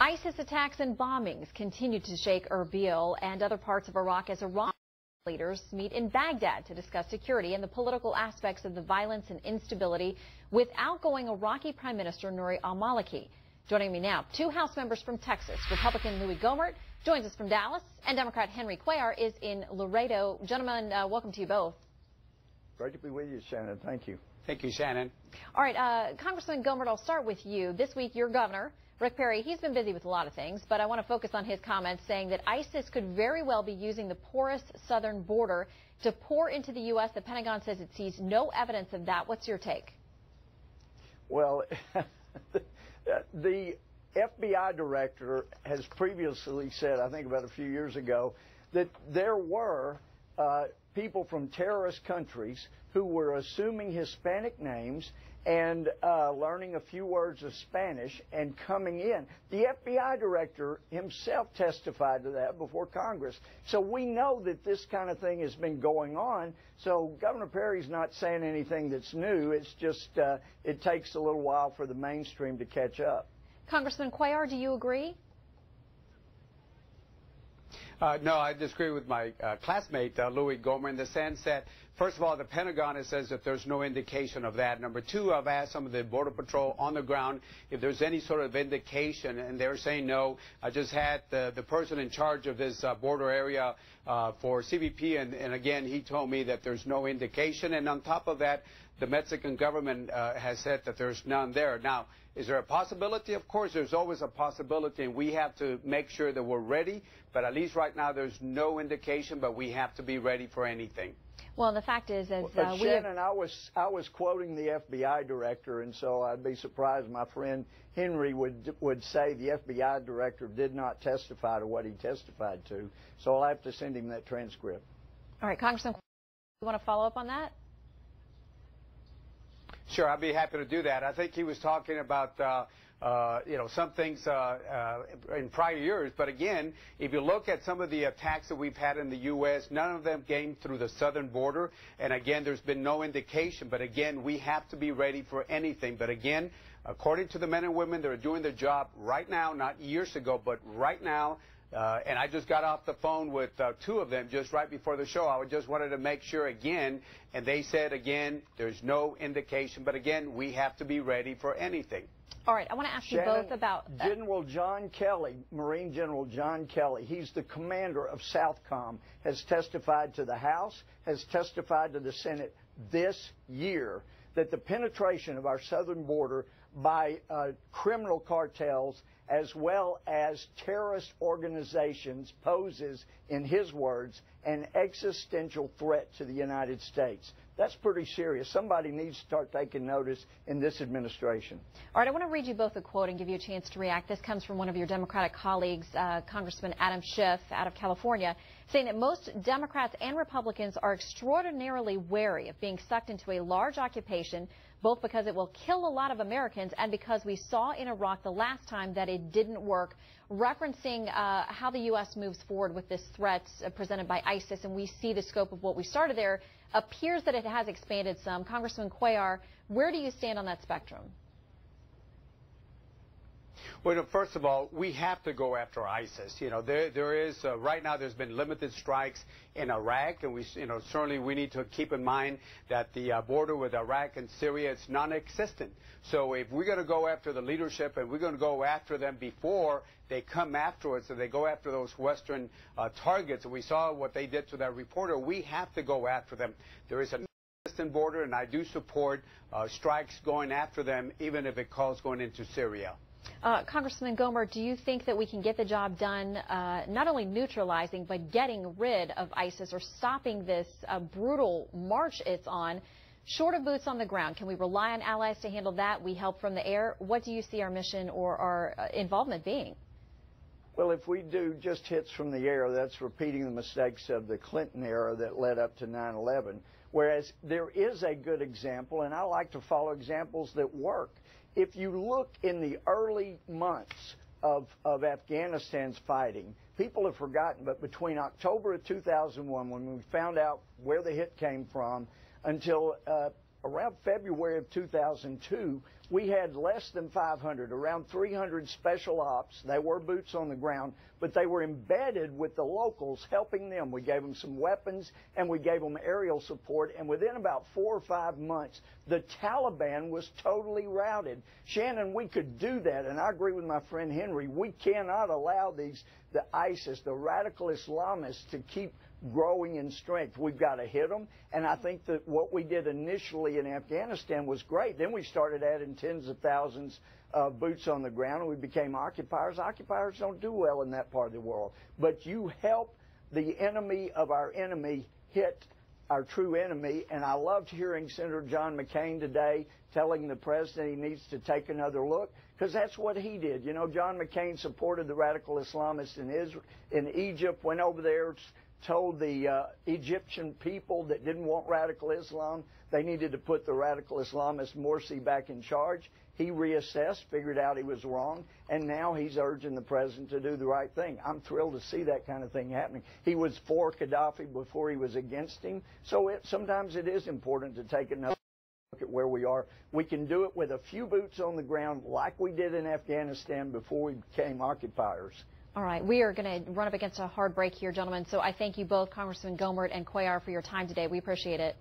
ISIS attacks and bombings continue to shake Erbil and other parts of Iraq as Iraq leaders meet in Baghdad to discuss security and the political aspects of the violence and instability with outgoing Iraqi Prime Minister Nouri al-Maliki. Joining me now, two House members from Texas. Republican Louie Gohmert joins us from Dallas, and Democrat Henry Cuellar is in Laredo. Gentlemen, welcome to you both. Great to be with you, Shannon. Thank you. Thank you, Shannon. All right, Congressman Gohmert, I'll start with you. This week, your governor, Rick Perry, he's been busy with a lot of things, but I want to focus on his comments saying that ISIS could very well be using the porous southern border to pour into the U.S. The Pentagon says it sees no evidence of that. What's your take? Well, the FBI director has previously said, I think about a few years ago, that there were people from terrorist countries who were assuming Hispanic names and learning a few words of Spanish and coming in. The FBI director himself testified to that before Congress. So we know that this kind of thing has been going on. So Governor Perry's not saying anything that's new. It's just it takes a little while for the mainstream to catch up. Congressman Cuellar, do you agree? No, I disagree with my classmate, Louie Gohmert, in the sense that, first of all, the Pentagon says that there's no indication of that. Number two, I've asked some of the Border Patrol on the ground if there's any sort of indication, and they're saying no. I just had the person in charge of this border area for CBP, and again, he told me that there's no indication. And on top of that, the Mexican government has said that there's none there. Now, is there a possibility? Of course, there's always a possibility, and we have to make sure that we're ready. But at least right now, there's no indication, but we have to be ready for anything. Well, the fact is, Shannon, I was quoting the FBI director, and so I'd be surprised my friend Henry would say the FBI director did not testify to what he testified to. So I'll have to send him that transcript. All right, Congressman, you want to follow up on that? Sure, I'd be happy to do that. I think he was talking about, some things in prior years. But again, if you look at some of the attacks that we've had in the U.S., none of them came through the southern border. And again, there's been no indication. But again, we have to be ready for anything. But again, according to the men and women that are doing their job right now, not years ago, but right now, and I just got off the phone with two of them just right before the show. I just wanted to make sure again, and they said again, there's no indication. But again, we have to be ready for anything. All right, I want to ask you both about General John Kelly, Marine General John Kelly. He's the commander of SOUTHCOM, has testified to the House, has testified to the Senate this year that the penetration of our southern border by criminal cartels as well as terrorist organizations poses, in his words, an existential threat to the United States. That's pretty serious. Somebody needs to start taking notice in this administration. All right, I want to read you both a quote and give you a chance to react. This comes from one of your Democratic colleagues, Congressman Adam Schiff out of California, saying that most Democrats and Republicans are extraordinarily wary of being sucked into a large occupation, both because it will kill a lot of Americans and because we saw in Iraq the last time that it didn't work, referencing how the U.S. moves forward with this threat presented by ISIS, and we see the scope of what we started there. Appears that it has expanded some. Congressman Cuellar, where do you stand on that spectrum? Well, first of all, we have to go after ISIS. There is right now there's been limited strikes in Iraq, and certainly we need to keep in mind that the border with Iraq and Syria is non-existent. So if we're going to go after the leadership and we're going to go after them before they come after us, and they go after those Western targets, and we saw what they did to that reporter, we have to go after them. There is a non-existent border, and I do support strikes going after them, even if it calls going into Syria. Congressman Gohmert, do you think that we can get the job done not only neutralizing but getting rid of ISIS or stopping this brutal march it's on, short of boots on the ground? Can we rely on allies to handle that? We help from the air. What do you see our mission or our involvement being? Well, if we do just hits from the air, that's repeating the mistakes of the Clinton era that led up to 9/11. Whereas there is a good example, and I like to follow examples that work. If you look in the early months of Afghanistan's fighting, people have forgotten, but between October of 2001, when we found out where the hit came from, until around February of 2002, we had less than 500, around 300 special ops. They were boots on the ground, but they were embedded with the locals, helping them. We gave them some weapons, and we gave them aerial support, and within about 4 or 5 months, the Taliban was totally routed. Shannon, we could do that, and I agree with my friend Henry. We cannot allow the ISIS, the radical Islamists, to keep growing in strength. We've got to hit them, and I think that what we did initially in Afghanistan was great. Then we started adding tens of thousands of boots on the ground, and we became occupiers. Occupiers don't do well in that part of the world, but you help the enemy of our enemy hit our true enemy, and I loved hearing Senator John McCain today telling the president he needs to take another look, because that's what he did. You know, John McCain supported the radical Islamists in Egypt, went over there, told the Egyptian people that didn't want radical Islam they needed to put the radical Islamist Morsi back in charge. He reassessed, figured out he was wrong, and now he's urging the president to do the right thing. I'm thrilled to see that kind of thing happening. He was for Gaddafi before he was against him, so sometimes it is important to take another look at where we are. We can do it with a few boots on the ground like we did in Afghanistan before we became occupiers. All right, we are going to run up against a hard break here, gentlemen, so I thank you both, Congressman Gohmert and Cuellar, for your time today. We appreciate it.